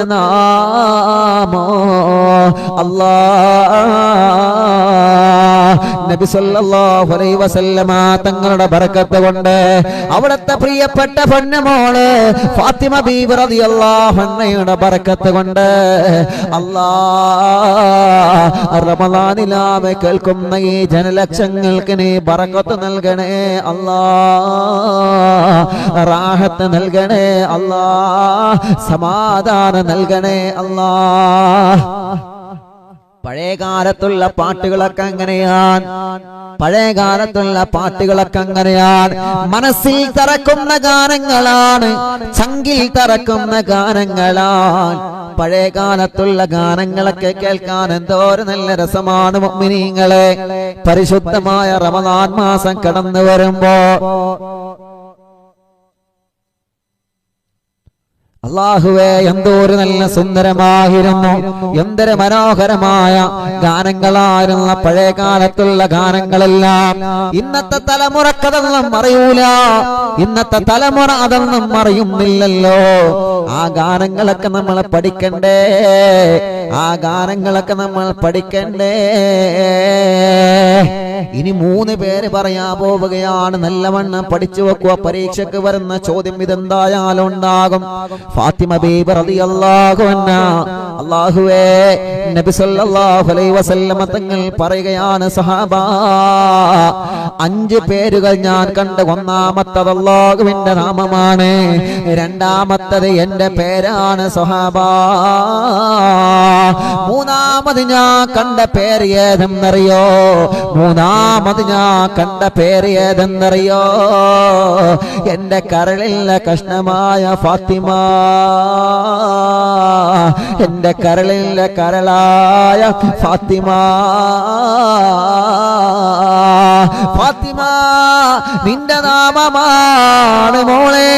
നാമോ അല്ലാഹ് നബി സല്ലല്ലാഹു അലൈഹി വസല്ലമ തങ്ങളുടെ ബറക്കത്ത് കൊണ്ട് അവിടുത്തെ പ്രിയപ്പെട്ട പൊന്നുമോള് ഫാത്തിമ ബീവി റളിയല്ലാഹു അൻഹയുടെ ബറക്കത്ത് കൊണ്ട് അല്ലാഹ് റമളാനിലാവ് കേൾക്കുന്ന ഈ ജനലക്ഷങ്ങൾക്ക് നീ ബറക്കത്ത് നൽകണേ അല്ലാഹ്, റാഹത്ത് നൽകണേ അല്ലാഹ്, സമാധാനം നൽകണേ അല്ലാഹ്. പഴയകാലത്തുള്ള പാട്ടുകളൊക്കെ അങ്ങനെയാണ്, പഴയകാലത്തുള്ള പാട്ടുകളൊക്കെ അങ്ങനെയാണ്. മനസ്സിൽ തറക്കുന്ന ഗാനങ്ങളാണ്, ചങ്കിൽ തറക്കുന്ന ഗാനങ്ങളാണ്. പഴയകാലത്തുള്ള ഗാനങ്ങളൊക്കെ കേൾക്കാൻ എന്തോരം നല്ല രസമാണ് മുഅ്മിനീങ്ങളെ. പരിശുദ്ധമായ റമളാൻ മാസം കടന്നു വരുമ്പോ അല്ലാഹുവേ എന്തൊരു നല്ല സുന്ദരമായിരുന്നു, എന്തൊരു മനോഹരമായ ഗാനങ്ങളായിരുന്ന പഴയ കാലത്തുള്ള ഗാനങ്ങളെല്ലാം. ഇന്നത്തെ തലമുറക്കതൊന്നും അറിയൂല, ഇന്നത്തെ തലമുറ അതൊന്നും അറിയുന്നില്ലല്ലോ. ആ ഗാനങ്ങളൊക്കെ നമ്മൾ പഠിക്കണ്ടേ, ആ ഗാനങ്ങളൊക്കെ നമ്മൾ പഠിക്കണ്ടേ. ഇനി 3 പേര് പറയാൻ പോവുകയാണ്, നല്ലവണ്ണം പഠിച്ചു വെക്കുക. പരീക്ഷയ്ക്ക് വരുന്ന ചോദ്യം ഇതെന്തായാലും ഉണ്ടാകും. ഫാത്തിമ ബീബി റളിയല്ലാഹു അൻഹ, അല്ലാഹുവേ നബി സല്ലല്ലാഹു അലൈഹി വസല്ലമ തങ്ങൾ പറയുകയാണ്, സഹാബാ 5 പേരുകൾ ഞാൻ കണ്ട്. ഒന്നാമത്തത് അല്ലാഹുവിന്റെ നാമമാണ്, രണ്ടാമത്തത് എന്റെ പേരാണ് സഹാബാ. മൂന്നാമത് ഞാൻ കണ്ട പേര് ഏതെന്നറിയോ? മൂന്നാമത് ഞാൻ കണ്ട പേര് ഏതെന്നറിയോ? എന്റെ കരളിലെ കഷ്ണമായ ഫാത്തിമ, എന്റെ കരളിലെ കരളായ ഫാത്തിമ. ഫാത്തിമ നിന്റെ നാമമാണ് മോളെ,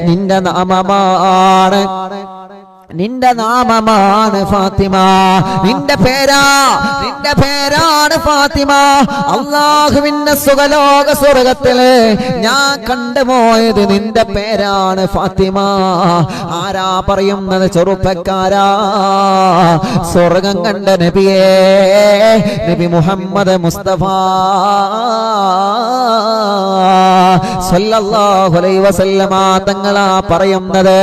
നിന്റെ നാമമാണ്, നിന്റെ നാമമാണ് ഫാത്തിമ, നിന്റെ പേരാണ് ഫാത്തിമ. അല്ലാഹുവിന്റെ സുഖലോക സ്വർഗത്തില് ഞാൻ കണ്ടുപോയത് നിന്റെ പേരാണ് ഫാത്തിമ. ആരാ പറയുന്നത്? ചെറുപ്പക്കാരാ, സ്വർഗം കണ്ട നബിയേ, നബി മുഹമ്മദ് മുസ്തഫ സല്ലല്ലാഹു അലൈഹി വസല്ലമ തങ്ങളാ പറയുന്നത്,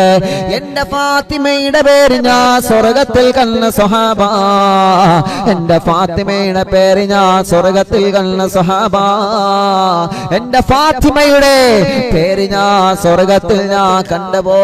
എന്റെ ഫാത്തിമയുടെ പേര് ഞാൻ സ്വർഗത്തിൽ കണ്ട സ്വഹാബ, എന്റെ ഫാത്തിമയുടെ പേര് ഞാൻ സ്വർഗത്തിൽ കണ്ട സ്വഹാബ, എന്റെ ഫാത്തിമയുടെ പേര് ഞാൻ സ്വർഗത്തിൽ ഞാൻ കണ്ടുപോയി.